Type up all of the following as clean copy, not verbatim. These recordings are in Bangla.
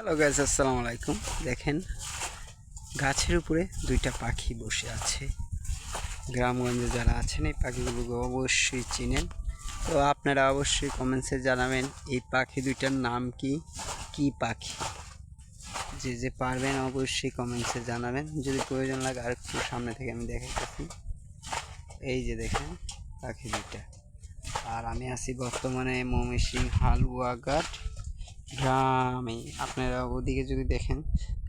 হ্যালো গাইস, আসসালামু আলাইকুম। দেখেন গাছের উপরে দুইটা পাখি বসে আছে। গ্রামগঞ্জে যারা আছেন এই পাখিগুলোকে অবশ্যই চিনেন। তো আপনারা অবশ্যই কমেন্টসে জানাবেন এই পাখি দুইটার নাম কি, কি পাখি। যে যে পারবেন অবশ্যই কমেন্টসে জানাবেন। যদি প্রয়োজন লাগে আর একটু সামনে থেকে আমি দেখাইতেছি। এই যে দেখেন পাখি দুইটা। আর আমি আছি বর্তমানে ময়মনসিংহ হালুয়াঘাট গ্রামে। আপনারা ওদিকে যদি দেখেন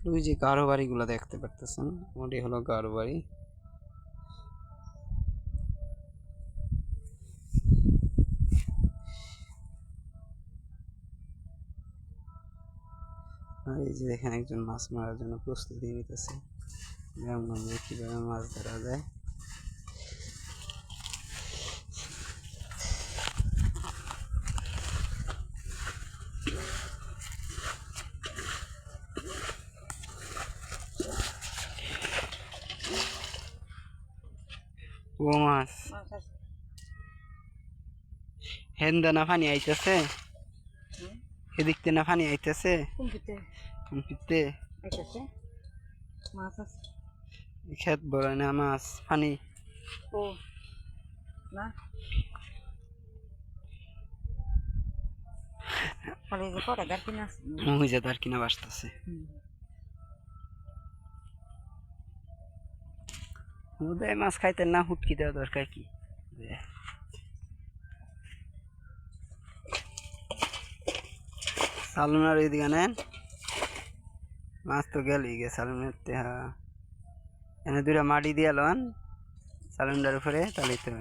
ওই যে গারো বাড়িগুলো দেখতে পারতেছেন, ওটাই হলো গারো বাড়ি। আর এই যে দেখেন একজন মাছ মারার জন্য প্রস্তুতি নিতেছে। গ্রামগঞ্জে কীভাবে মাছ ধরা যায়। ও মাছ হেন্দা না পানি আইতেছে, এদিকতে না পানি আইতেছে কোনপিতে খেত বড় না মাছ পানি ও না ফলে যে কটা গাড়ি না ওই যে তার কিনা বাসতেছে। ওদের মাছ খাইতে না হুটকি দেওয়া দরকার কি। সালুনার ওইদিকে নেন মাছ তো গেলই গে সালুনের এনে দুইটা মাটি দিয়ে লন সালুনটার উপরে তাহলেই তো